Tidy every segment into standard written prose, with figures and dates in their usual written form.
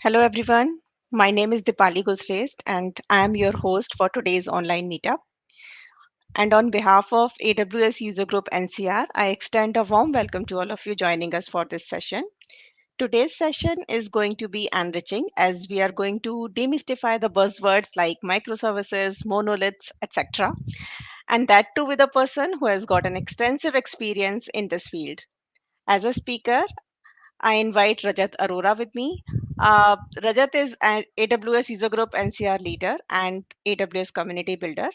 Hello, everyone. My name is Dipali Gulshrestha, and I am your host for today's online meetup. And on behalf of AWS User Group NCR, I extend a warm welcome to all of you joining us for this session. Today's session is going to be enriching as we are going to demystify the buzzwords like microservices, monoliths, etc. And that too with a person who has got an extensive experience in this field. As a speaker, I invite Rajat Arora with me. Rajat is an AWS User Group NCR leader and AWS community builder.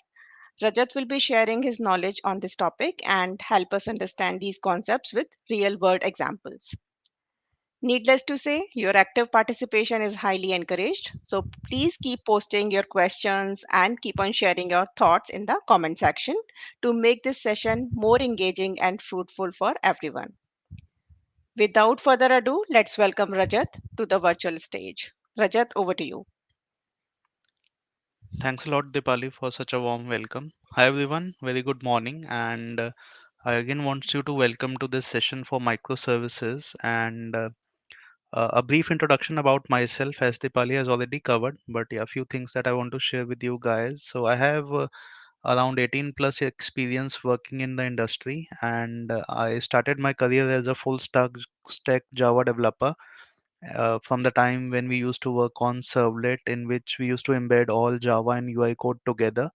Rajat will be sharing his knowledge on this topic and help us understand these concepts with real world examples. Needless to say, your active participation is highly encouraged. So please keep posting your questions and keep on sharing your thoughts in the comment section to make this session more engaging and fruitful for everyone. Without further ado, let's welcome Rajat to the virtual stage. Rajat, over to you. Thanks a lot, Dipali, for such a warm welcome. Hi, everyone. Very good morning. And I again want you to welcome to this session for microservices and a brief introduction about myself, as Dipali has already covered. But yeah, a few things that I want to share with you guys. So I have around 18 plus experience working in the industry, and I started my career as a full stack Java developer from the time when we used to work on servlet, in which we used to embed all Java and UI code together.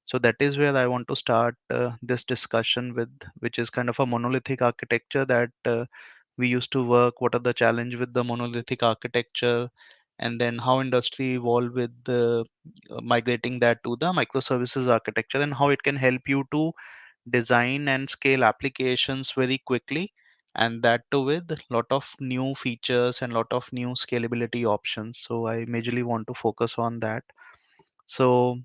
So that is where I want to start this discussion with, which is kind of a monolithic architecture that we used to work. What are the challenge with the monolithic architecture, and then how industry evolved with migrating that to the microservices architecture, and how it can help you to design and scale applications very quickly, and that too with lot of new features and lot of new scalability options. So I majorly want to focus on that. So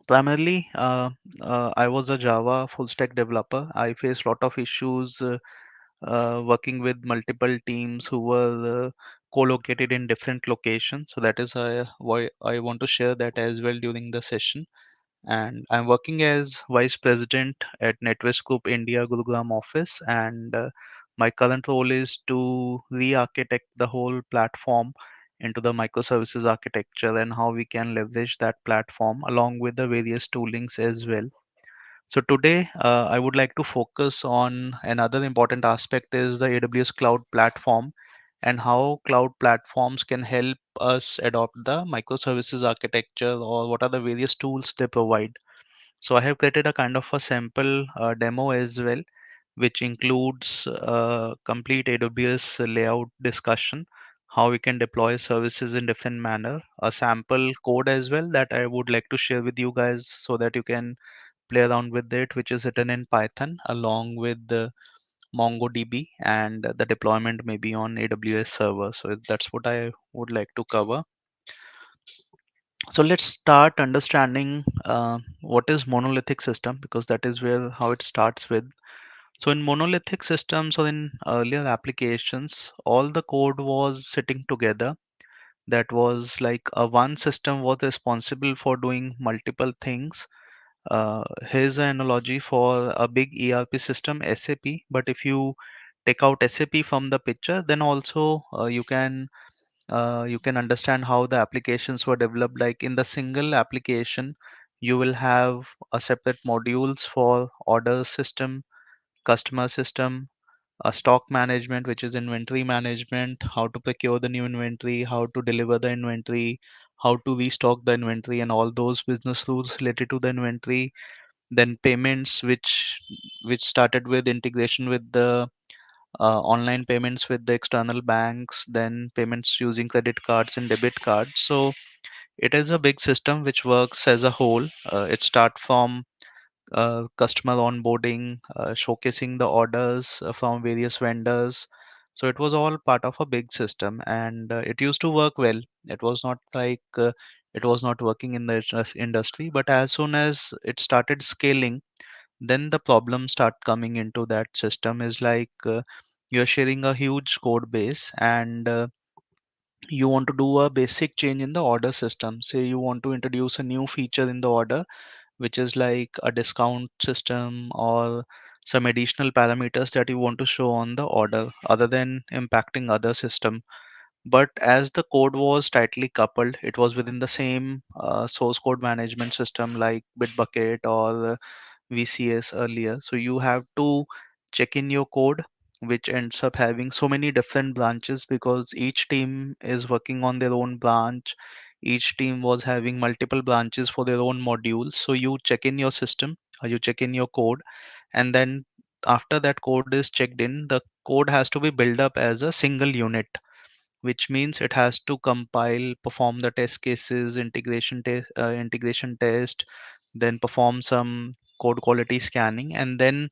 primarily, I was a Java full stack developer. I faced lot of issues working with multiple teams who were co-located in different locations. So that is why I want to share that as well during the session. And I'm working as vice president at NetWest Group India Gurugram office, and my current role is to re-architect the whole platform into the microservices architecture and how we can leverage that platform along with the various toolings as well. So today, I would like to focus on another important aspect is the AWS cloud platform and how cloud platforms can help us adopt the microservices architecture, or what are the various tools they provide. So I have created a kind of a sample demo as well, which includes complete AWS layout discussion, how we can deploy services in different manner, a sample code as well that I would like to share with you guys so that you can play around with it, which is written in Python along with the MongoDB, and the deployment may be on AWS server. So that's what I would like to cover. So let's start understanding what is monolithic system, because that is where how it starts with. So in monolithic systems or in earlier applications, all the code was sitting together. That was like a one system was responsible for doing multiple things. Here's an analogy for a big ERP system, SAP. But if you take out SAP from the picture, then also you can understand how the applications were developed. Like in the single application, you will have a separate modules for order system, customer system, a stock management, which is inventory management, how to procure the new inventory, how to deliver the inventory, how to restock the inventory, and all those business rules related to the inventory. Then payments, which started with integration with the online payments with the external banks, then payments using credit cards and debit cards. So it is a big system which works as a whole. It start from customer onboarding, showcasing the orders from various vendors. So it was all part of a big system, and it used to work well. It was not like it was not working in the industry, but as soon as it started scaling, then the problems start coming into that system. Is like you're sharing a huge code base, and you want to do a basic change in the order system. Say you want to introduce a new feature in the order, which is like a discount system or some additional parameters that you want to show on the order other than impacting other system. But as the code was tightly coupled, it was within the same source code management system like Bitbucket or VCS earlier. So you have to check in your code, which ends up having so many different branches because each team is working on their own branch. Each team was having multiple branches for their own modules. So you check in your system or you check in your code, and then after that code is checked in, the code has to be built up as a single unit, which means it has to compile, perform the test cases, integration test, then perform some code quality scanning, and then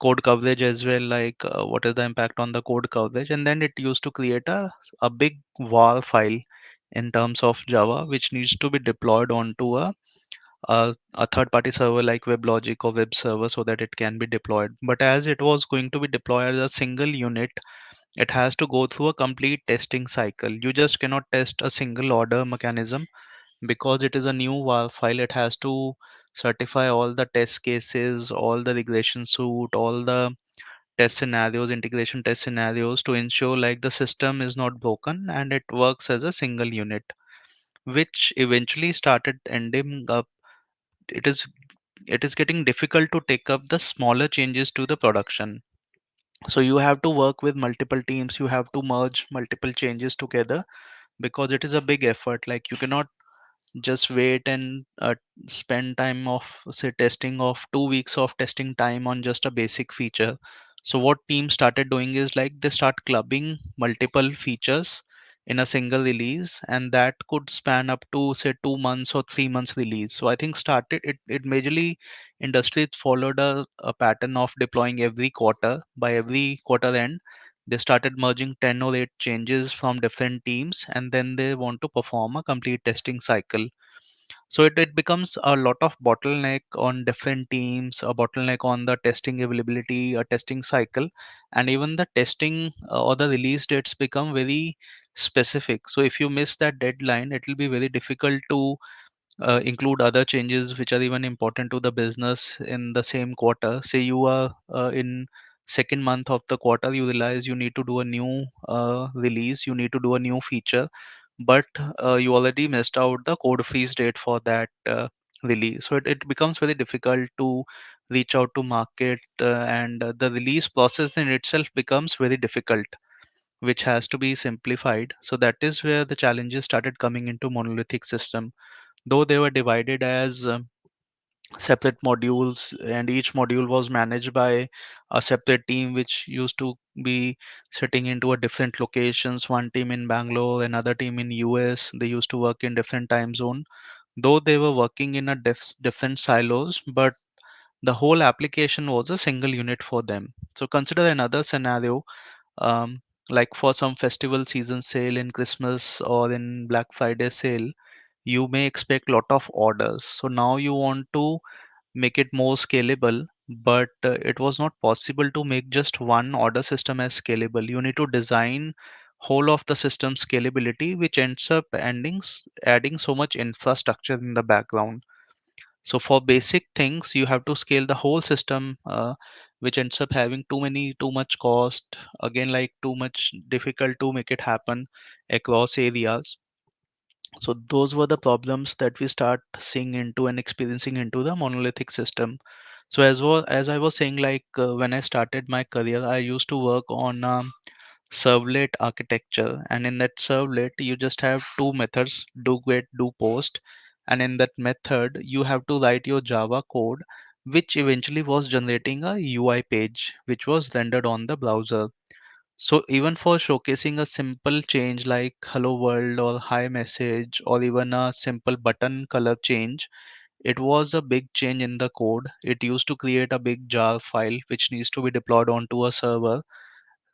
code coverage as well, like what is the impact on the code coverage, and then it used to create a big var file in terms of Java, which needs to be deployed onto a third party server like WebLogic or web server so that it can be deployed. But as it was going to be deployed as a single unit, it has to go through a complete testing cycle. You just cannot test a single order mechanism because it is a new WAR file. It has to certify all the test cases, all the regression suite, all the test scenarios, integration test scenarios to ensure like the system is not broken and it works as a single unit, which eventually started ending up. It is it is getting difficult to take up the smaller changes to the production. So you have to work with multiple teams, you have to merge multiple changes together because it is a big effort. Like you cannot just wait and spend time of say testing of 2 weeks of testing time on just a basic feature. So what team started doing is like they start clubbing multiple features in a single release, and that could span up to say 2 months or 3 months release. So I think started it majorly industry followed a pattern of deploying every quarter. By every quarter end, they started merging 10 or 8 changes from different teams, and then they want to perform a complete testing cycle. So it becomes a lot of bottleneck on different teams, a bottleneck on the testing availability, a testing cycle, and even the testing or the release dates become very specific. So if you miss that deadline, it will be very difficult to include other changes which are even important to the business in the same quarter. Say you are in second month of the quarter, you realize you need to do a new release, you need to do a new feature, but you already missed out the code freeze date for that release. So it becomes very difficult to reach out to market, and the release process in itself becomes very difficult, which has to be simplified. So that is where the challenges started coming into monolithic system. Though they were divided as separate modules, and each module was managed by a separate team which used to be sitting into a different locations, one team in Bangalore, another team in US. They used to work in different time zone, though they were working in a different silos, but the whole application was a single unit for them. So consider another scenario, um, like for some festival season sale in Christmas or in Black Friday sale, you may expect lot of orders. So now you want to make it more scalable, but it was not possible to make just one order system as scalable. You need to design whole of the system scalability, which ends up adding so much infrastructure in the background. So for basic things, you have to scale the whole system, which ends up having too much cost. Again, like too much difficult to make it happen across areas. So those were the problems that we start seeing into and experiencing into the monolithic system. So as I was saying, like when I started my career, I used to work on servlet architecture, and in that servlet, you just have two methods: do get, do post, and in that method, you have to write your Java code, which eventually was generating a UI page, which was rendered on the browser. So even for showcasing a simple change like hello world or hi message or even a simple button color change, it was a big change in the code. It used to create a big jar file which needs to be deployed onto a server.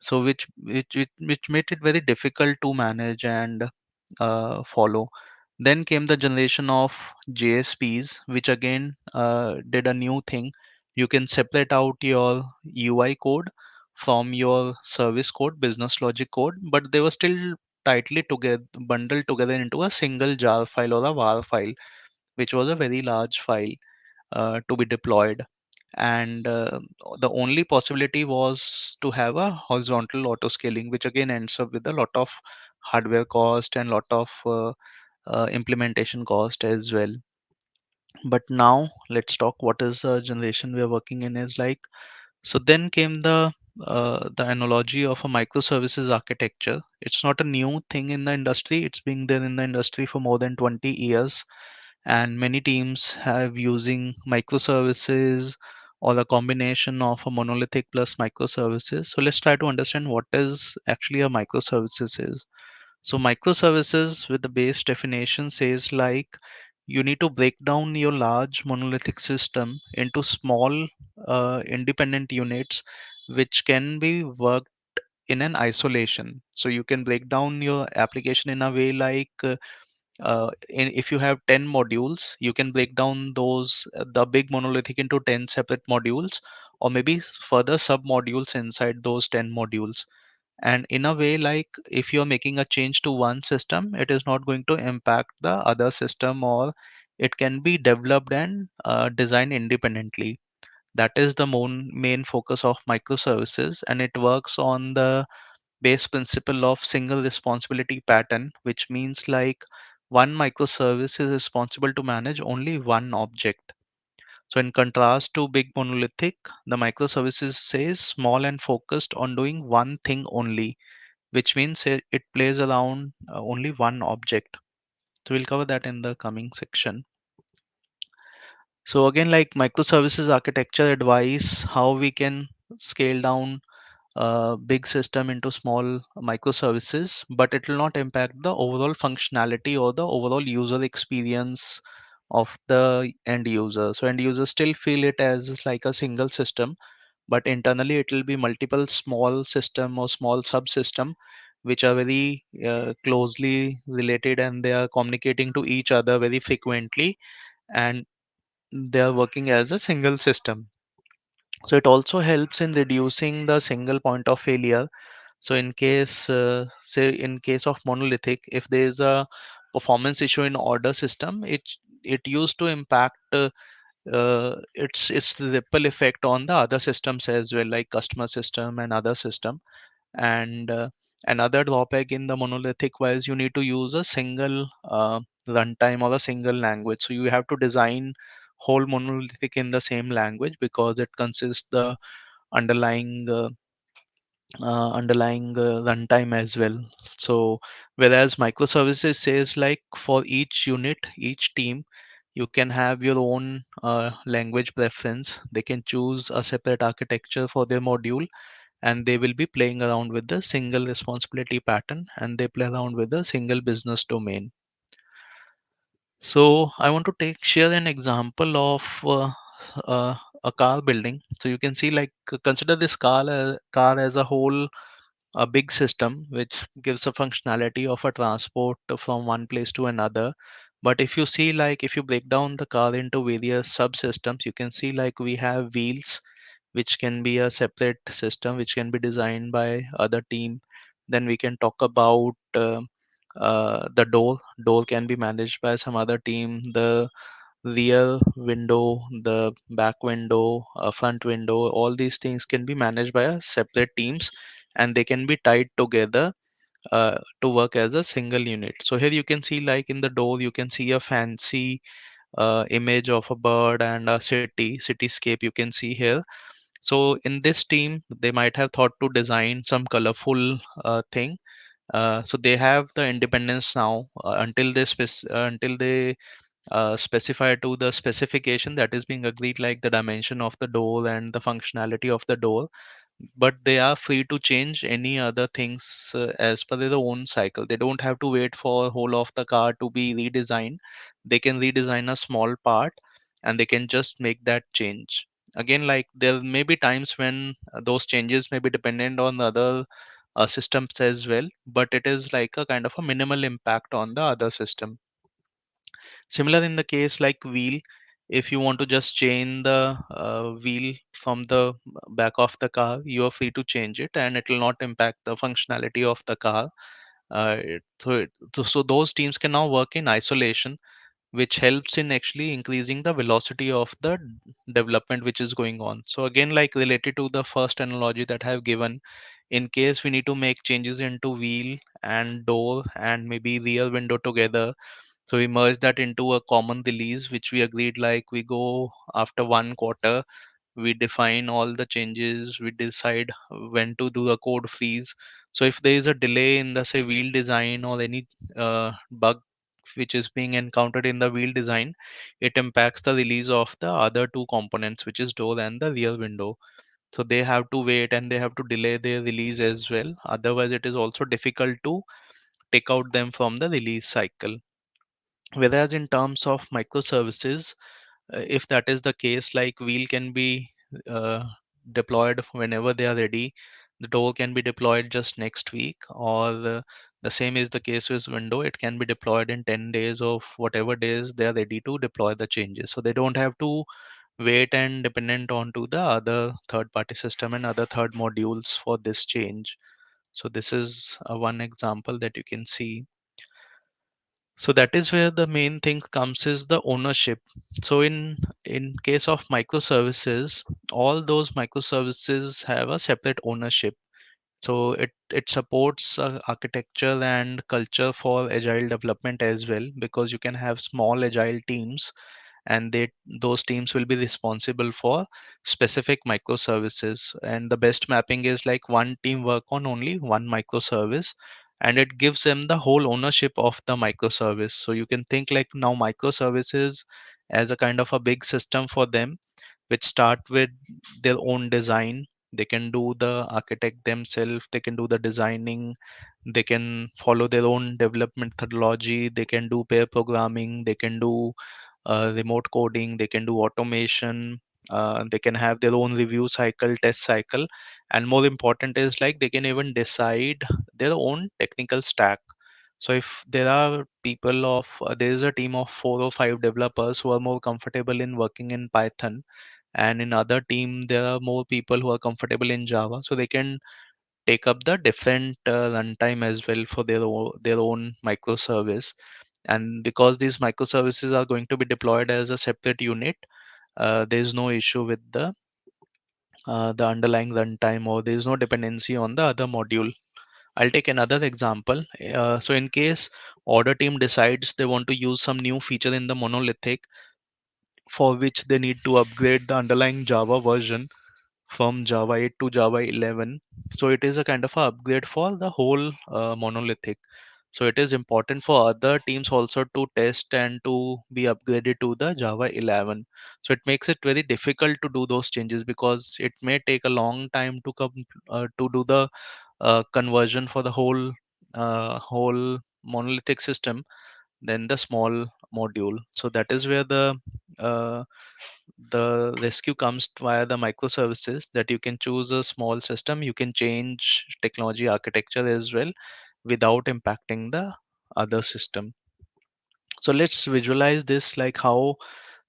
So which made it very difficult to manage and follow. Then came the generation of JSPs, which again did a new thing. You can separate out your UI code from your service code, business logic code, but they were still tightly together, bundled together into a single jar file or a var file, which was a very large file to be deployed. And the only possibility was to have a horizontal auto scaling, which again ends up with a lot of hardware cost and lot of implementation cost as well. But now let's talk what is the generation we are working in is like. So then came the analogy of a microservices architecture. It's not a new thing in the industry. It's been there in the industry for more than 20 years, and many teams have using microservices or a combination of a monolithic plus microservices. So let's try to understand what is actually a microservices is. So microservices with the base definition says like you need to break down your large monolithic system into small independent units which can be worked in an isolation. So you can break down your application in a way like if you have 10 modules, you can break down those the big monolithic into 10 separate modules, or maybe further sub modules inside those 10 modules. And in a way, like if you're making a change to one system, it is not going to impact the other system, or it can be developed and designed independently. That is the main focus of microservices, and it works on the base principle of single responsibility pattern, which means like one microservice is responsible to manage only one object. So in contrast to big monolithic, the microservices says small and focused on doing one thing only, which means it plays around only one object. So we'll cover that in the coming section. So again, like microservices architecture advice, how we can scale down big system into small microservices, but it will not impact the overall functionality or the overall user experience of the end user. So end users still feel it as like a single system, but internally it will be multiple small system or small subsystem which are very closely related, and they are communicating to each other very frequently, and they are working as a single system. So it also helps in reducing the single point of failure. So in case, say in case of monolithic, if there is a performance issue in order system, it used to impact its ripple effect on the other systems as well, like customer system and other system. And another drawback in the monolithic was you need to use a single runtime or a single language. So you have to design whole monolithic in the same language because it consists the underlying runtime as well. So whereas microservices says like for each unit, each team, you can have your own language preference. They can choose a separate architecture for their module, and they will be playing around with the single responsibility pattern, and they play around with the single business domain. So I want to take share an example of uh, a car building. So you can see like consider this car as a whole, a big system which gives a functionality of a transport from one place to another. But if you see like if you break down the car into various subsystems, you can see like we have wheels, which can be a separate system which can be designed by other team. Then we can talk about the door can be managed by some other team. The rear window, the back window, front window, all these things can be managed by a separate teams, and they can be tied together to work as a single unit. So here you can see like in the door you can see a fancy image of a bird and a cityscape you can see here. So in this team they might have thought to design some colorful thing. So they have the independence now until they specify to the specification that is being agreed, like the dimension of the door and the functionality of the door. But they are free to change any other things as per their own cycle. They don't have to wait for whole of the car to be redesigned. They can redesign a small part, and they can just make that change. Again, like there may be times when those changes may be dependent on the other systems as well, but it is like a kind of a minimal impact on the other system. Similar in the case like wheel, if you want to just change the wheel from the back of the car, you are free to change it, and it will not impact the functionality of the car. So those teams can now work in isolation, which helps in actually increasing the velocity of the development which is going on. So again, like related to the first analogy that I have given, in case we need to make changes into wheel and door and maybe rear window together. So we merged that into a common release, which we agreed like we go after 1 quarter, we define all the changes, we decide when to do a code freeze. So if there is a delay in the say wheel design or any bug which is being encountered in the wheel design, it impacts the release of the other two components, which is door and the rear window. So they have to wait and they have to delay their release as well. Otherwise, it is also difficult to take out them from the release cycle. Whereas in terms of microservices, if that is the case, like wheel can be uh, deployed whenever they are ready, the door can be deployed just next week, or the same is the case with window. It can be deployed in 10 days of whatever days they are ready to deploy the changes. So they don't have to wait and dependent onto the other third party system and other third modules for this change. So this is one example that you can see. So that is where the main thing comes is the ownership. So in case of microservices, all those microservices have a separate ownership. So it supports architecture and culture for agile development as well, because you can have small agile teams, and those teams will be responsible for specific microservices, and the best mapping is like one team work on only one microservice, and it gives them the whole ownership of the microservice. So you can think like now microservices as a kind of a big system for them, which start with their own design. They can do the architect themselves, they can do the designing, they can follow their own development methodology, they can do pair programming, they can do remote coding, they can do automation, they can have their own review cycle, test cycle, and more important is like they can even decide their own technical stack. So if there are people of there is a team of 4 or 5 developers who are more comfortable in working in Python, and in other team there are more people who are comfortable in Java, so they can take up the different runtime as well for their own microservice. And because these microservices are going to be deployed as a separate unit, there is no issue with the underlying runtime, or there is no dependency on the other module. I'll take another example. So in case order team decides they want to use some new feature in the monolithic, for which they need to upgrade the underlying Java version from Java 8 to Java 11. So it is a kind of a upgrade for the whole monolithic. So it is important for other teams also to test and to be upgraded to the Java 11. So it makes it very difficult to do those changes, because it may take a long time to come to do the conversion for the whole monolithic system, then the small module. So that is where uh, the rescue comes via the microservices, that you can choose a small system, you can change technology architecture as well without impacting the other system. So let's visualize this, like how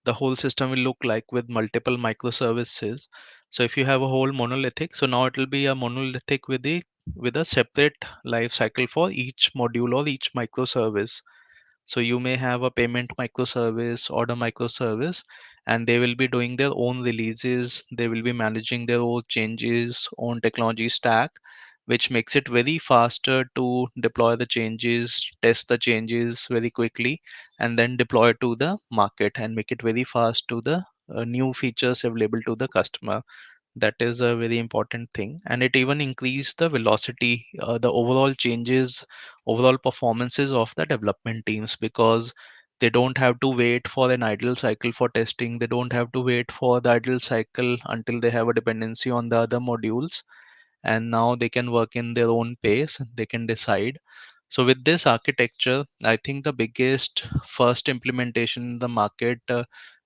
the whole system will look like with multiple microservices. So if you have a whole monolithic, so now it will be a monolithic with a separate life cycle for each module or each microservice. So you may have a payment microservice, order microservice, and they will be doing their own releases. They will be managing their own changes, own technology stack, which makes it very faster to deploy the changes, test the changes very quickly, and then deploy to the market and make it very fast to the new features available to the customer. That is a very important thing, and it even increase the velocity, the overall changes, overall performances of the development teams, because they don't have to wait for an idle cycle for testing, they don't have to wait for the idle cycle until they have a dependency on the other modules, and now they can work in their own pace, they can decide. So with this architecture, I think the biggest first implementation in the market,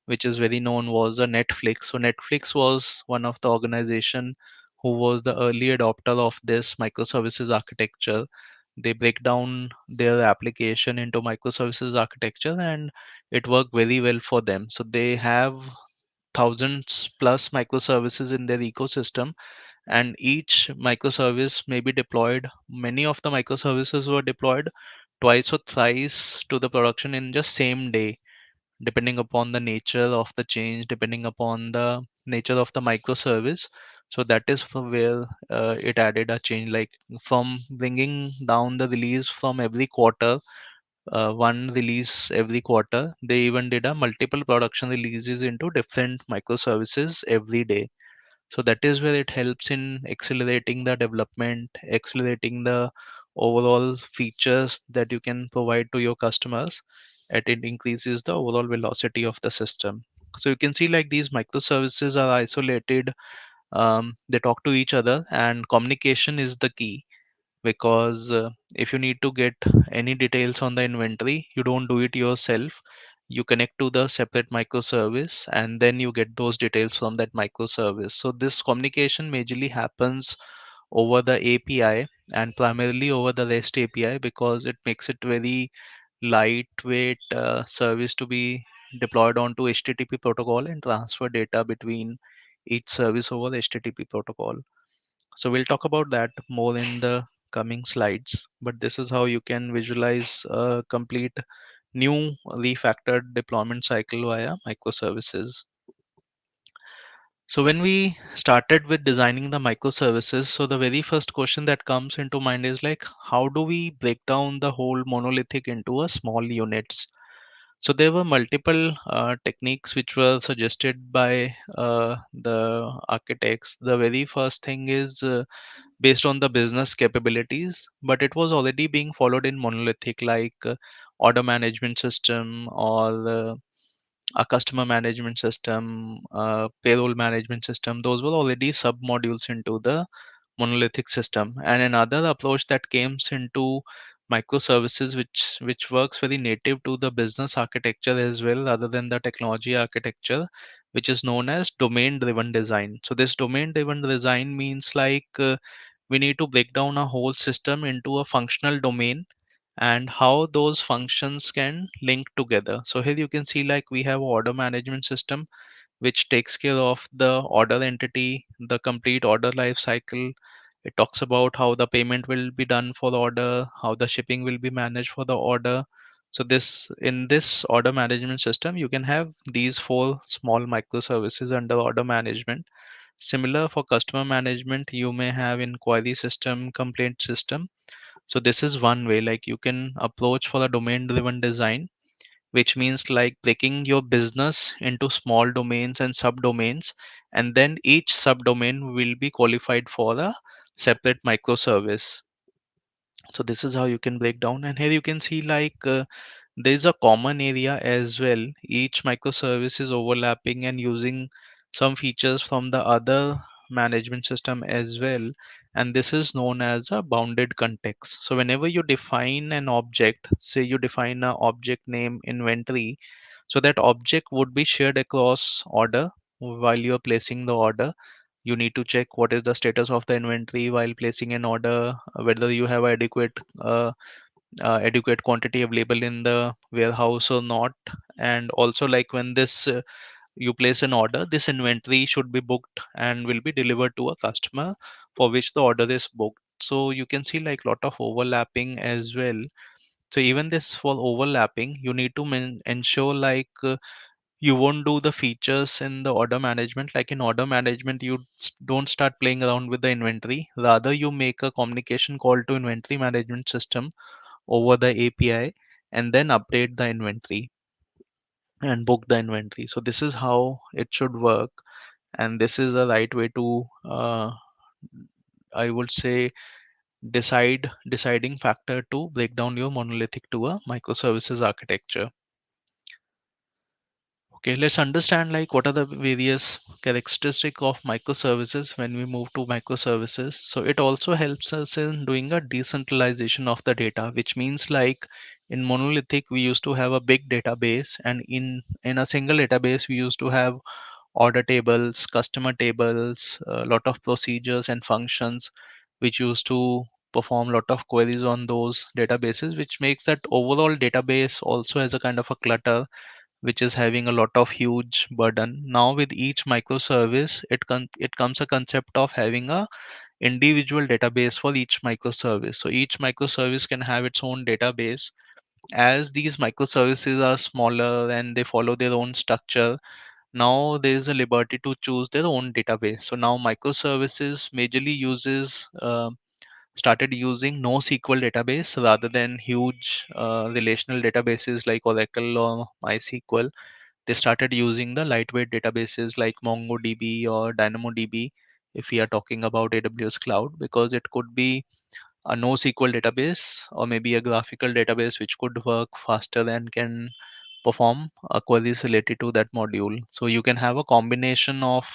which is very known, was a Netflix. So Netflix was one of the organization who was the early adopter of this microservices architecture. They break down their application into microservices architecture, and it worked very well for them. So they have thousands plus microservices in their ecosystem, and each microservice may be deployed. Many of the microservices were deployed twice or thrice to the production in just same day, depending upon the nature of the change, depending upon the nature of the microservice. So that is from where it added a change, like from bringing down the release from every quarter, one release every quarter. They even did a multiple production releases into different microservices every day. So that is where it helps in accelerating the development, accelerating the overall features that you can provide to your customers, and it increases the overall velocity of the system. So you can see like these microservices are isolated, they talk to each other, and communication is the key, because if you need to get any details on the inventory, you don't do it yourself. You connect to the separate microservice and then you get those details from that microservice. So this communication majorly happens over the API, and primarily over the REST API, because it makes it very lightweight service to be deployed onto HTTP protocol and transfer data between each service over HTTP protocol. So we'll talk about that more in the coming slides, but this is how you can visualize a complete new refactored deployment cycle via microservices. So when we started with designing the microservices, so the very first question that comes into mind is like, how do we break down the whole monolithic into a small units? So there were multiple techniques which were suggested by the architects. The very first thing is based on the business capabilities, but it was already being followed in monolithic, like order management system, or a customer management system, payroll management system. Those were already sub modules into the monolithic system. And another approach that comes into microservices, which works very native to the business architecture as well, rather than the technology architecture, which is known as domain driven design. So this domain driven design means like we need to break down a whole system into a functional domain and how those functions can link together. So here you can see like we have order management system, which takes care of the order entity, the complete order life cycle. It talks about how the payment will be done for the order, how the shipping will be managed for the order. So this, in this order management system, you can have these four small microservices under order management. Similar for customer management, you may have inquiry system, complaint system. So this is one way, like you can approach for a domain driven design, which means like breaking your business into small domains and subdomains, and then each subdomain will be qualified for a separate microservice. So this is how you can break down. And here you can see like there's a common area as well. Each microservice is overlapping and using some features from the other management system as well. And this is known as a bounded context. So whenever you define an object, say you define an object name inventory, so that object would be shared across order. While you're placing the order, you need to check what is the status of the inventory while placing an order, whether you have uh, adequate quantity available in the warehouse or not. And also like when this you place an order, this inventory should be booked and will be delivered to a customer for which the order is booked. So you can see like lot of overlapping as well. So even this, for overlapping, you need to ensure like you won't do the features in the order management. Like in order management, you don't start playing around with the inventory, rather you make a communication call to inventory management system over the API, and then update the inventory and book the inventory. So this is how it should work, and this is the right way to I would say deciding factor to break down your monolithic to a microservices architecture. Okay, let's understand like what are the various characteristic of microservices when we move to microservices. So it also helps us in doing a decentralization of the data, which means like in monolithic we used to have a big database, and in a single database we used to have order tables, customer tables, a lot of procedures and functions which used to perform a lot of queries on those databases, which makes that overall database also as a kind of a clutter, which is having a lot of huge burden. Now with each microservice, it comes a concept of having a individual database for each microservice. So each microservice can have its own database. As these microservices are smaller and they follow their own structure, now there is a liberty to choose their own database. So now microservices majorly uses started using NoSQL database rather than huge relational databases like Oracle or MySQL. They started using the lightweight databases like MongoDB or DynamoDB if we are talking about AWS cloud, because it could be a NoSQL database or maybe a graphical database which could work faster and can perform queries related to that module. So you can have a combination of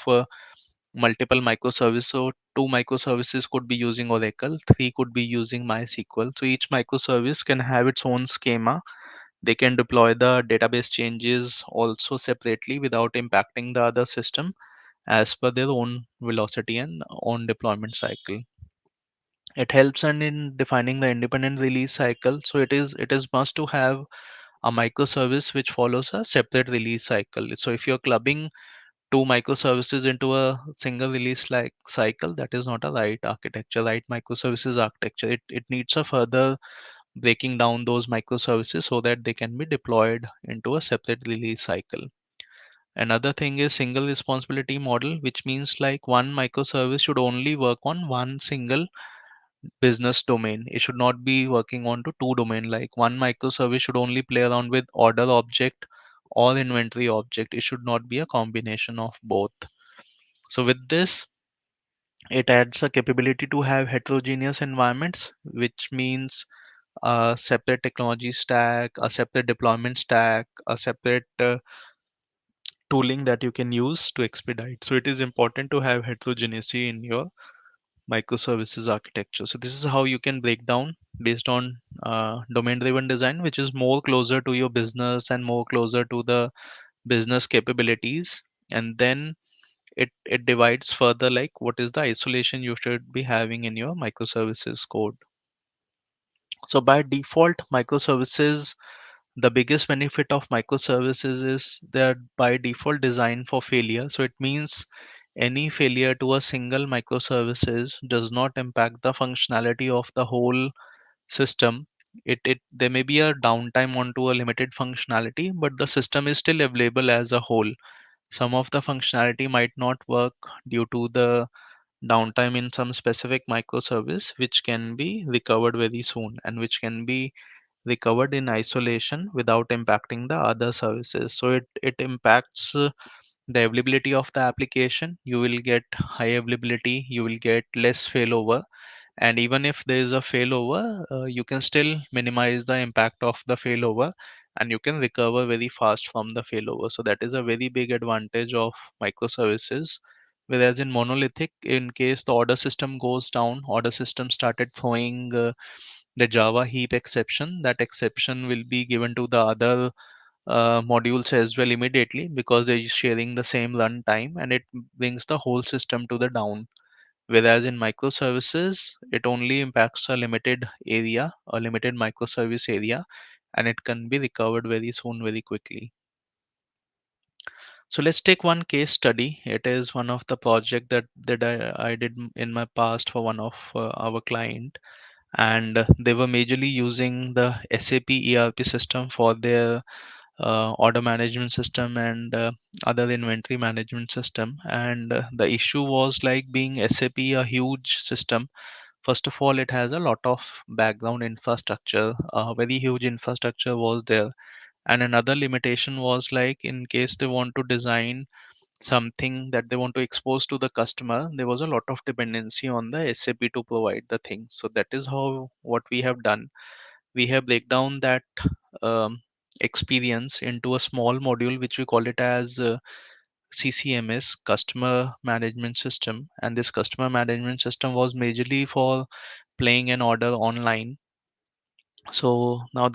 multiple microservices. So two microservices could be using Oracle, three could be using MySQL. So each microservice can have its own schema. They can deploy the database changes also separately without impacting the other system as per their own velocity and own deployment cycle. It helps and in defining the independent release cycle. So it is must to have a microservice which follows a separate release cycle. So if you're clubbing two microservices into a single release like cycle, that is not a right architecture, right microservices architecture. It needs a further breaking down those microservices so that they can be deployed into a separate release cycle. Another thing is single responsibility model, which means like one microservice should only work on one single business domain. It should not be working on to two domain. Like one microservice should only play around with order object or inventory object. It should not be a combination of both. So with this, it adds a capability to have heterogeneous environments, which means a separate technology stack, a separate deployment stack, a separate tooling that you can use to expedite. So it is important to have heterogeneity in your microservices architecture. So this is how you can break down based on domain driven design, which is more closer to your business and more closer to the business capabilities. And then it divides further like what is the isolation you should be having in your microservices code. So by default, microservices, the biggest benefit of microservices is they're by default designed for failure. So it means any failure to a single microservices does not impact the functionality of the whole system. It there may be a downtime onto a limited functionality, but the system is still available as a whole. Some of the functionality might not work due to the downtime in some specific microservice, which can be recovered very soon and which can be recovered in isolation without impacting the other services. So it impacts the availability of the application. You will get high availability, you will get less failover, and even if there is a failover, you can still minimize the impact of the failover and you can recover very fast from the failover. So that is a very big advantage of microservices. Whereas in monolithic, in case the order system goes down, order system started throwing the Java heap exception, that exception will be given to the other modules as well immediately because they're sharing the same runtime, and it brings the whole system to the down. Whereas in microservices, it only impacts a limited area, a limited microservice area, and it can be recovered very soon, very quickly. So let's take one case study. It is one of the project that I did in my past for one of our client, and they were majorly using the SAP ERP system for their order management system and other inventory management system. And the issue was like being SAP a huge system. First of all, it has a lot of background infrastructure. A very huge infrastructure was there. And another limitation was like in case they want to design something that they want to expose to the customer, there was a lot of dependency on the SAP to provide the thing. So that is how what we have done. We have break down that um, experience into a small module which we call it as CCMS, customer management system. And this customer management system was majorly for playing an order online. So now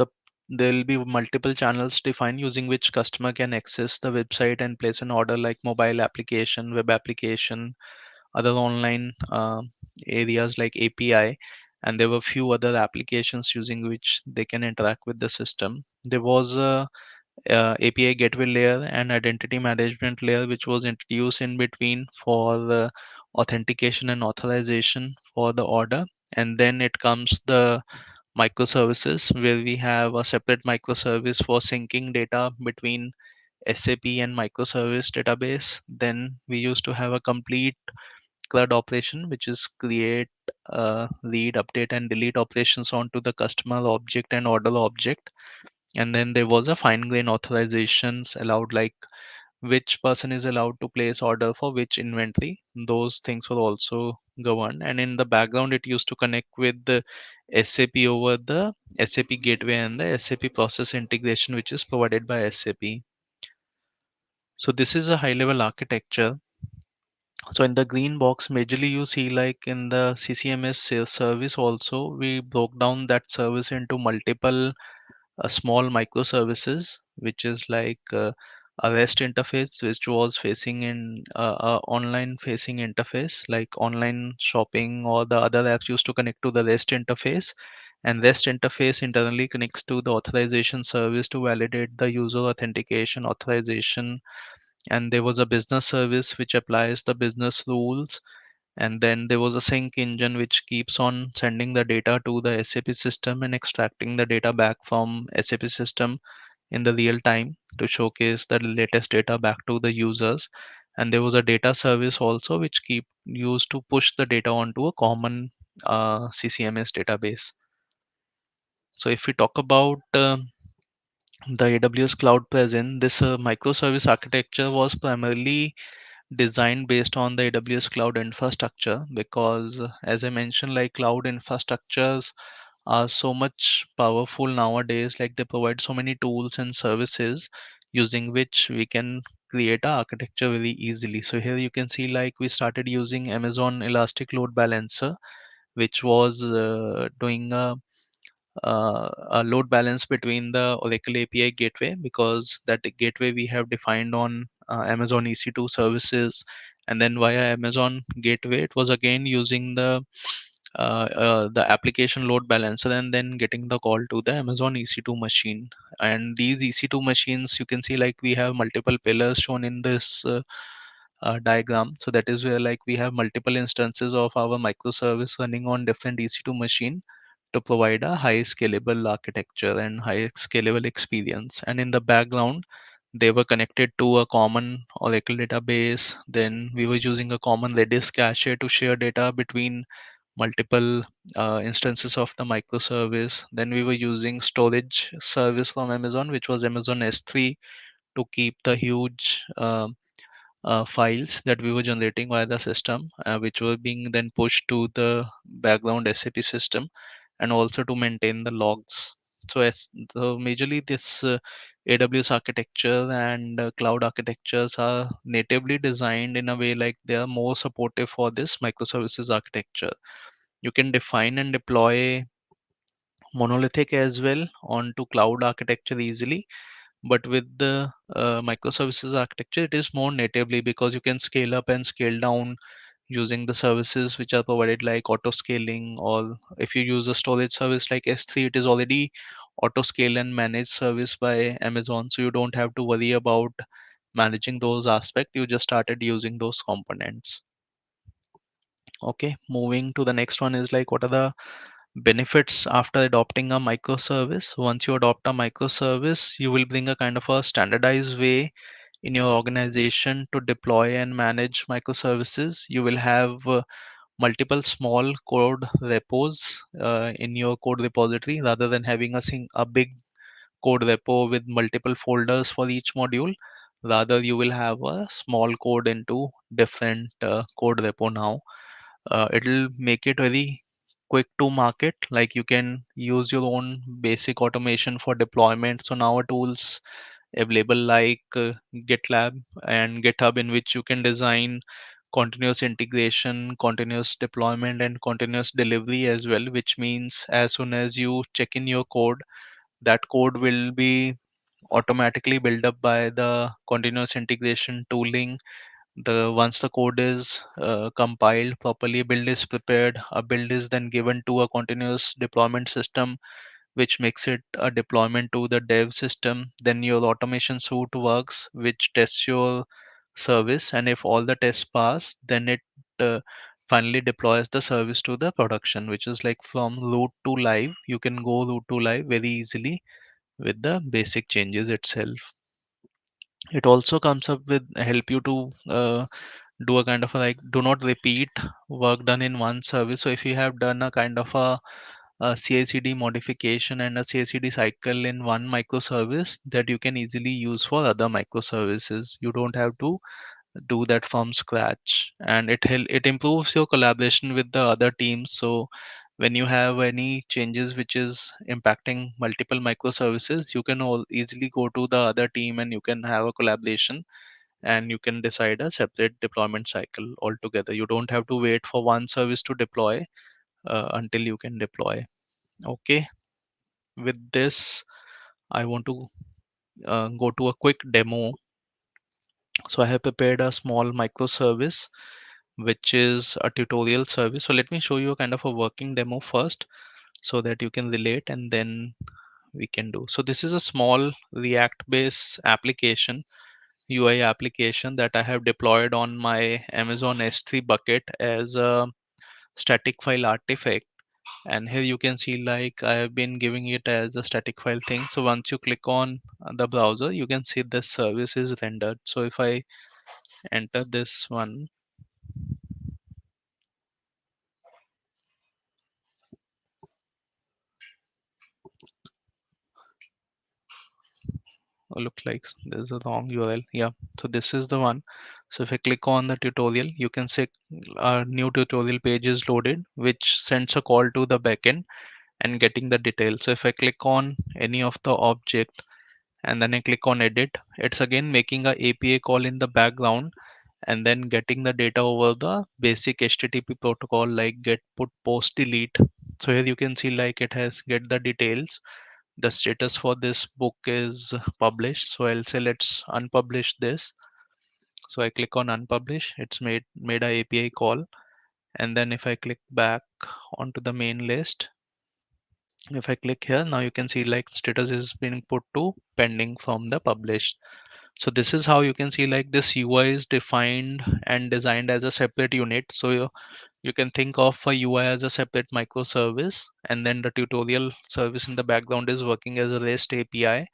there will be multiple channels defined using which customer can access the website and place an order, like mobile application, web application, other online areas like API, and there were few other applications using which they can interact with the system. There was a API gateway layer and identity management layer which was introduced in between for the authentication and authorization for the order. And then it comes the microservices, where we have a separate microservice for syncing data between SAP and microservice database. Then we used to have a complete CRUD operation, which is create, read, update, and delete operations onto the customer object and order object. And then there was a fine grain authorizations allowed, like which person is allowed to place order for which inventory. Those things were also governed. And in the background, it used to connect with the SAP over the SAP gateway and the SAP process integration, which is provided by SAP. So this is a high level architecture. So in the green box, majorly you see like in the CCMS sales service also, we broke down that service into multiple small microservices, which is like a REST interface, which was facing in online facing interface, like online shopping or the other apps used to connect to the REST interface. And REST interface internally connects to the authorization service to validate the user authentication authorization. And there was a business service which applies the business rules. And then there was a sync engine which keeps on sending the data to the SAP system and extracting the data back from SAP system in the real time to showcase the latest data back to the users. And there was a data service also which keep used to push the data onto a common CCMS database. So if we talk about the AWS cloud presence, this microservice architecture was primarily designed based on the AWS cloud infrastructure, because as I mentioned, like cloud infrastructures are so much powerful nowadays. Like they provide so many tools and services using which we can create a architecture very easily. So here you can see like we started using Amazon Elastic Load Balancer, which was doing a load balance between the Oracle API gateway, because that gateway we have defined on Amazon EC2 services. And then via Amazon gateway, it was again using the application load balancer and then getting the call to the Amazon EC2 machine. And these EC2 machines, you can see like we have multiple pillars shown in this diagram. So that is where like we have multiple instances of our microservice running on different EC2 machine to provide a high scalable architecture and high scalable experience. And in the background, they were connected to a common Oracle database. Then we were using a common Redis cache to share data between multiple instances of the microservice. Then we were using storage service from Amazon, which was Amazon S3, to keep the huge files that we were generating via the system, which were being then pushed to the background SAP system, and also to maintain the logs. So majorly this AWS architecture and cloud architectures are natively designed in a way like they are more supportive for this microservices architecture. You can define and deploy monolithic as well onto cloud architecture easily, but with the microservices architecture it is more natively, because you can scale up and scale down using the services which are provided like auto scaling. Or if you use a storage service like S3, it is already auto scale and managed service by Amazon, so you don't have to worry about managing those aspects. You just started using those components. Okay, moving to the next one is like what are the benefits after adopting a microservice. Once you adopt a microservice, you will bring a kind of a standardized way in your organization to deploy and manage microservices. You will have multiple small code repos in your code repository, rather than having a big code repo with multiple folders for each module. Rather, you will have a small code into different code repo now. It'll make it very quick to market. Like you can use your own basic automation for deployment. So now tools available like GitLab and GitHub, in which you can design continuous integration, continuous deployment, and continuous delivery as well, which means as soon as you check in your code, that code will be automatically built up by the continuous integration tooling. The once the code is compiled properly, build is prepared, a build is then given to a continuous deployment system, which makes it a deployment to the dev system. Then your automation suite works, which tests your service, and if all the tests pass, then it uh, finally deploys the service to the production, which is like from root to live. You can go root to live very easily with the basic changes itself. It also comes up with help you to do a kind of a, like, do not repeat work done in one service. So if you have done a kind of a CI/CD modification and a CI/CD cycle in one microservice, that you can easily use for other microservices. You don't have to do that from scratch, and it improves your collaboration with the other teams. So when you have any changes which is impacting multiple microservices, you can all easily go to the other team and you can have a collaboration, and you can decide a separate deployment cycle altogether. You don't have to wait for one service to deploy until you can deploy. Okay, with this, I want to go to a quick demo. So I have prepared a small microservice, which is a tutorial service. So let me show you a kind of a working demo first so that you can relate, and then we can do. So this is a small React based application, UI application that I have deployed on my Amazon S3 bucket as a static file artifact. And here you can see, like, I have been giving it as a static file thing. So once you click on the browser, you can see this service is rendered. So if I enter this one, look like there's a wrong URL. Yeah, so this is the one. So if I click on the tutorial, you can see a new tutorial page is loaded, which sends a call to the backend and getting the details. So if I click on any of the object and then I click on edit, it's again making a API call in the background and then getting the data over the basic HTTP protocol like get, put, post, delete. So here you can see, like, it has get the details. The status for this book is published. So I'll say let's unpublish this. So I click on unpublish. It's made a API call. And then if I click back onto the main list, if I click here, now you can see, like, status is being put to pending from the published. So this is how you can see, like, this UI is defined and designed as a separate unit. So you can think of a UI as a separate microservice, and then the tutorial service in the background is working as a REST API,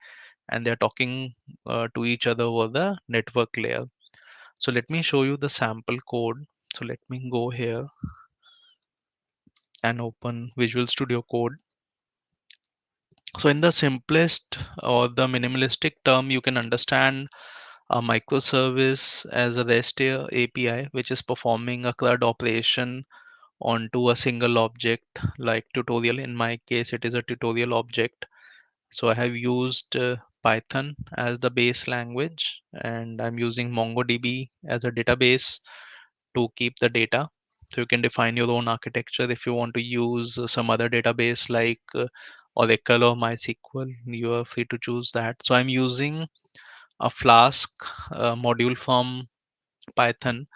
and they're talking to each other over the network layer. So let me show you the sample code. So let me go here and open Visual Studio Code. So in the simplest or the minimalistic term, you can understand a microservice as a REST API, which is performing a CRUD operation onto a single object, like tutorial. In my case, it is a tutorial object. So I have used Python as the base language, and I'm using MongoDB as a database to keep the data. So you can define your own architecture. If you want to use some other database like Oracle or MySQL, you are free to choose that. So I'm using a Flask module from Python,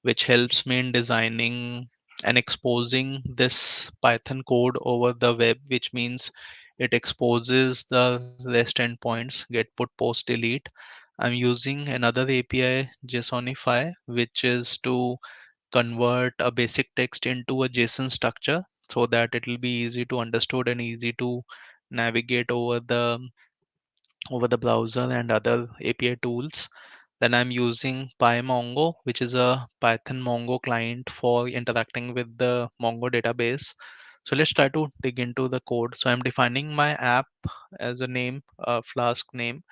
which helps me in designing and exposing this Python code over the web, which means it exposes the REST endpoints, get, put, post, delete. I'm using another API, JSONify, which is to convert a basic text into a JSON structure so that it will be easy to understood and easy to navigate over the browser and other API tools. Then I'm using PyMongo, which is a Python Mongo client for interacting with the Mongo database. So let's try to dig into the code. So I'm defining my app as a name, a Flask name,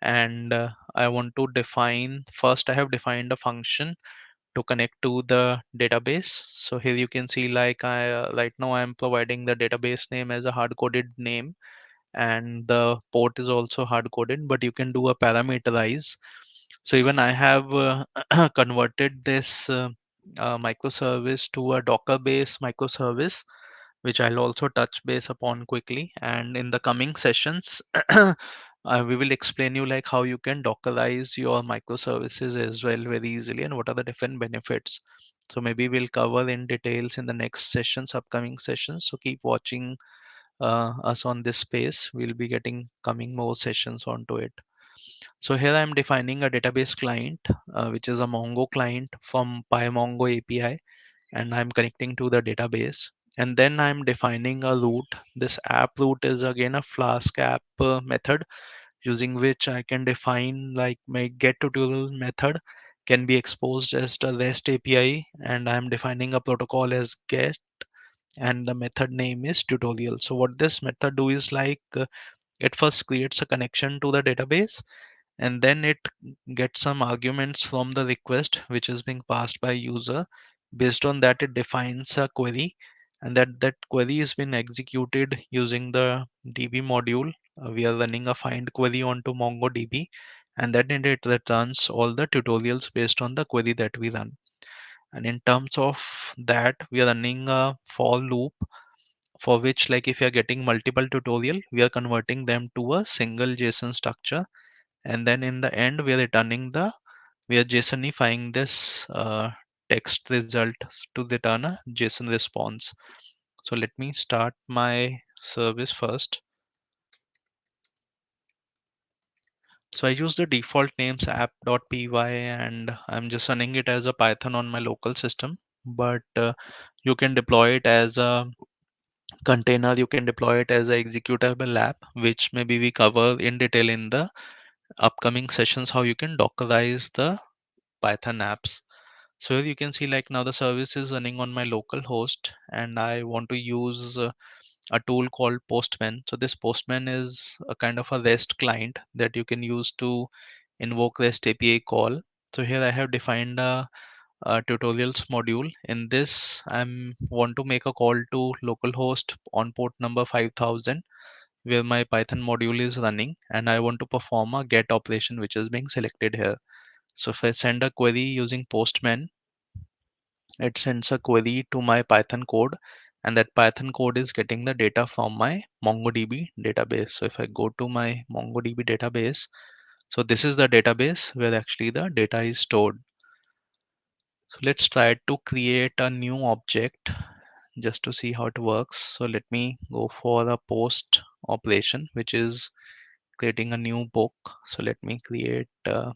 and I want to define first. I have defined a function to connect to the database. So here you can see, like, I right now I'm providing the database name as a hard coded name, and the port is also hard coded, but you can do a parameterize. So even I have converted this microservice to a Docker based microservice, which I'll also touch base upon quickly. And in the coming sessions, we will explain you, like, how you can Dockerize your microservices as well very easily, and what are the different benefits. So maybe we'll cover in details in the next sessions, upcoming sessions. So keep watching us on this space. We'll be getting coming more sessions onto it. So here I'm defining a database client, which is a Mongo client from PyMongo API, and I'm connecting to the database. And then I'm defining a root. This app root is again a Flask app method using which I can define like my get tutorial method can be exposed as the REST API, and I'm defining a protocol as get, and the method name is tutorial. So what this method do is like it first creates a connection to the database, and then it gets some arguments from the request which is being passed by user. Based on that, it defines a query, and that query is been executed using the db module. We are running a find query onto MongoDB, and then it returns all the tutorials based on the query that we run. And in terms of that, we are running a for loop, for which like if you are getting multiple tutorial, we are converting them to a single JSON structure, and then in the end we are returning the we are JSONifying this text result to return a JSON response. So let me start my service first. So I use the default names app.py, and I'm just running it as a Python on my local system. But you can deploy it as a container, you can deploy it as a executable app, which maybe we cover in detail in the upcoming sessions, how you can dockerize the Python apps. So here you can see like now the service is running on my local host, and I want to use a tool called Postman. So this Postman is a kind of a REST client that you can use to invoke REST API call. So here I have defined a tutorials module. In this, I'm want to make a call to localhost on port number 5000, where my Python module is running, and I want to perform a get operation which is being selected here. So if I send a query using Postman, it sends a query to my Python code, and that Python code is getting the data from my MongoDB database. So if I go to my MongoDB database, so this is the database where actually the data is stored. So let's try to create a new object just to see how it works. So let me go for a post operation, which is creating a new book. So let me create a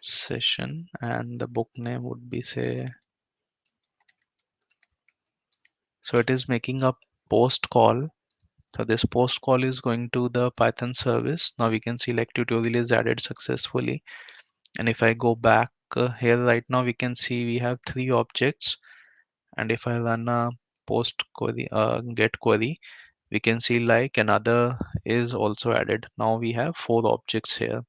session, and the book name would be say, so it is making a post call. So this post call is going to the Python service. Now we can see like tutorial is added successfully. And if I go back here right now, we can see we have three objects. And if I run a post query, get query, we can see like another is also added. Now we have four objects here.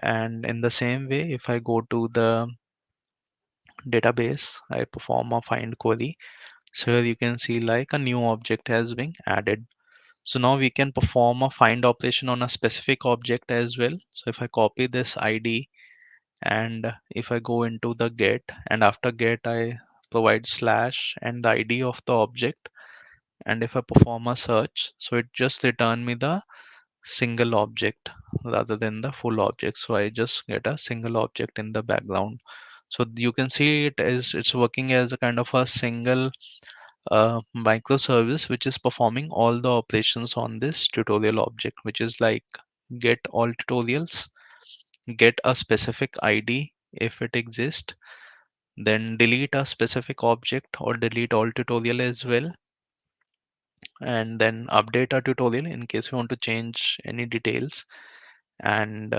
And in the same way, if I go to the database, I perform a find query. So here you can see like a new object has been added. So now we can perform a find operation on a specific object as well. So if I copy this ID, and if I go into the get, and after get I provide slash and the ID of the object, and if I perform a search, so it just return me the single object rather than the full object. So I just get a single object in the background. So you can see it as it's working as a kind of a single microservice which is performing all the operations on this tutorial object, which is like get all tutorials, get a specific ID if it exists, then delete a specific object or delete all tutorial as well, and then update a tutorial in case we want to change any details, and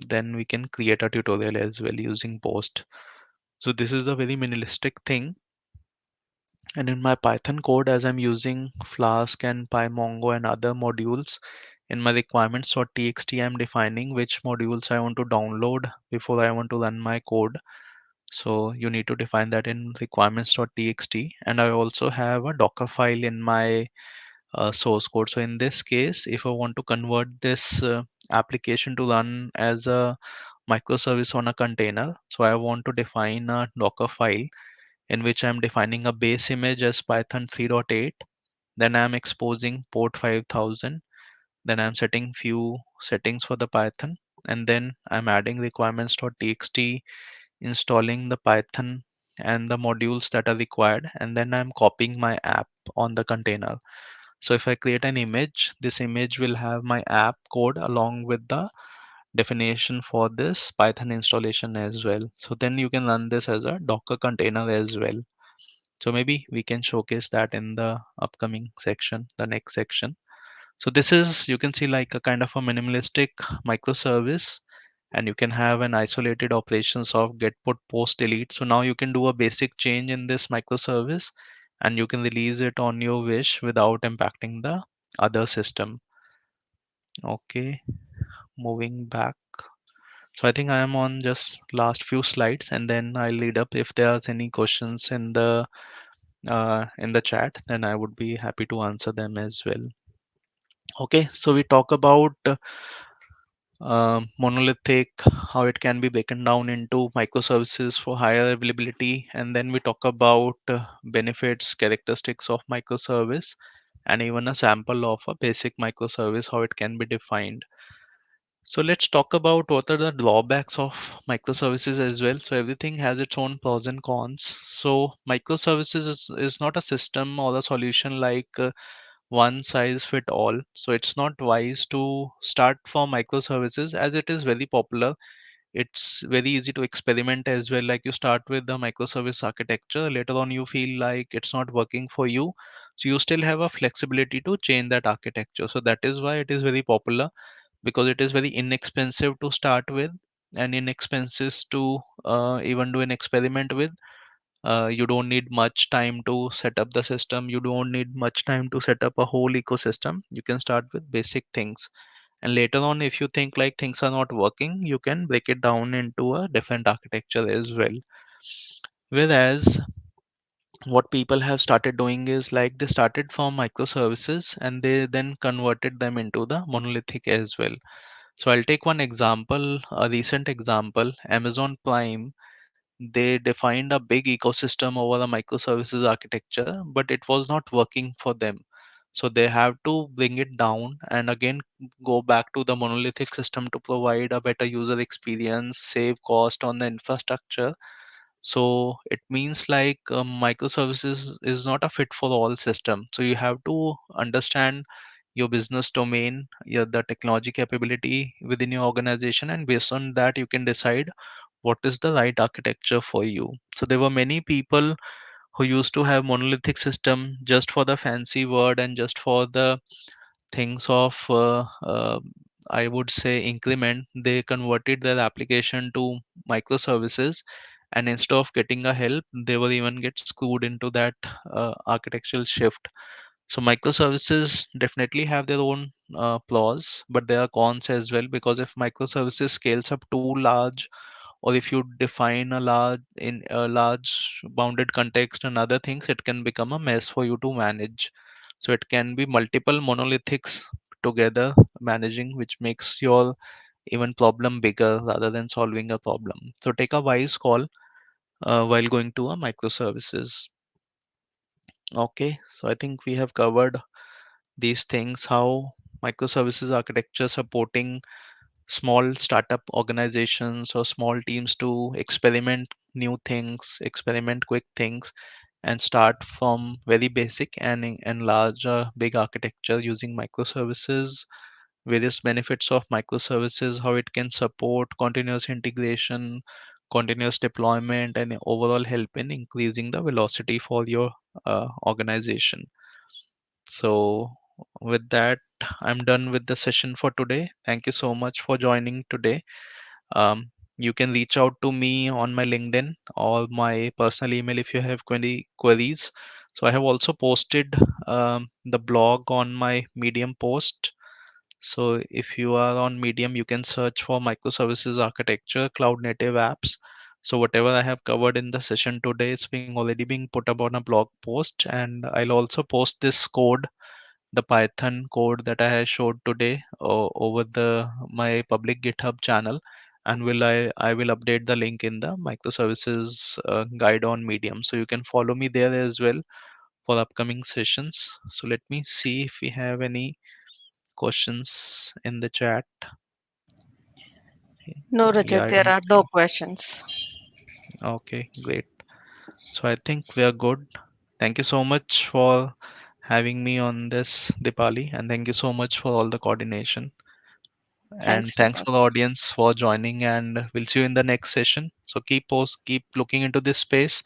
then we can create a tutorial as well using post. So this is a very minimalistic thing. And in my Python code, as I'm using Flask and PyMongo and other modules, in my requirements.txt, I'm defining which modules I want to download before I want to run my code. So you need to define that in requirements.txt. And I also have a Docker file in my source code. So in this case, if I want to convert this application to run as a microservice on a container, so I want to define a Docker file in which I'm defining a base image as Python 3.8. Then I'm exposing port 5000. Then I'm setting few settings for the Python. And then I'm adding requirements.txt, installing the Python and the modules that are required. And then I'm copying my app on the container. So if I create an image, this image will have my app code along with the definition for this Python installation as well. So then you can run this as a Docker container as well. So maybe we can showcase that in the upcoming section, the next section. So this is, you can see, like a kind of a minimalistic microservice, and you can have an isolated operations of get, put, post, delete. So now you can do a basic change in this microservice and you can release it on your wish without impacting the other system. Okay, moving back. So I think I am on just last few slides, and then I'll lead up if there's any questions in the chat, then I would be happy to answer them as well. Okay, so we talk about monolithic, how it can be broken down into microservices for higher availability, and then we talk about benefits, characteristics of microservice, and even a sample of a basic microservice, how it can be defined. So let's talk about what are the drawbacks of microservices as well. So everything has its own pros and cons. So microservices is not a system or a solution like one size fit all. So it's not wise to start from microservices as it is very popular. It's very easy to experiment as well. Like you start with the microservice architecture, later on you feel like it's not working for you. So you still have a flexibility to change that architecture. So that is why it is very popular, because it is very inexpensive to start with and inexpensive to even do an experiment with. You don't need much time to set up the system, you don't need much time to set up a whole ecosystem. You can start with basic things, and later on if you think like things are not working, you can break it down into a different architecture as well. Whereas what people have started doing is like they started from microservices and they then converted them into the monolithic as well. So I'll take one example, a recent example. Amazon Prime, they defined a big ecosystem over a microservices architecture, but it was not working for them. So they have to bring it down and again go back to the monolithic system to provide a better user experience, save cost on the infrastructure. So it means like microservices is not a fit for all system. So you have to understand your business domain, the technology capability within your organization, and based on that you can decide what is the right architecture for you. So there were many people who used to have monolithic system just for the fancy word and just for the things of I would say increment. They converted their application to microservices, and instead of getting a help, they will even get screwed into that architectural shift. So microservices definitely have their own flaws, but there are cons as well, because if microservices scales up too large, or if you define a large in a large bounded context and other things, it can become a mess for you to manage. So it can be multiple monolithics together managing, which makes your even problem bigger rather than solving a problem. So take a wise call while going to a microservices. Okay, so I think we have covered these things, how microservices architecture supporting small startup organizations or small teams to experiment new things, experiment quick things, and start from very basic and enlarge a big architecture using microservices. Various benefits of microservices, how it can support continuous integration, continuous deployment, and overall help in increasing the velocity for your organization. So, with that, I'm done with the session for today. Thank you so much for joining today. You can reach out to me on my LinkedIn or my personal email if you have any queries. So, I have also posted the blog on my Medium post. So, if you are on Medium, you can search for microservices architecture, cloud native apps. So, whatever I have covered in the session today is being already being put up on a blog post, and I'll also post this code, the Python code that I have showed today, over the my public GitHub channel, and I will update the link in the microservices guide on Medium, so you can follow me there as well for upcoming sessions. So let me see if we have any questions in the chat. No, Yeah, Rajat, I there don't are no see. questions. Okay, great. So I think we are good. Thank you so much for having me on this, Dipali, and thank you so much for all the coordination. Thanks, And thanks Rajat. for the audience for joining, and we'll see you in the next session. So keep looking into this space.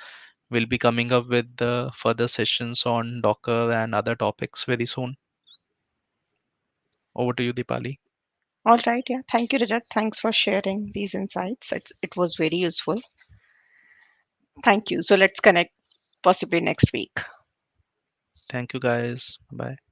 we'll be coming up with the further sessions on Docker and other topics very soon. Over to you, Dipali. All right. Yeah. Thank you, Rajat. Thanks for sharing these insights. It was very useful. Thank you. So let's connect possibly next week. Thank you, guys. Bye.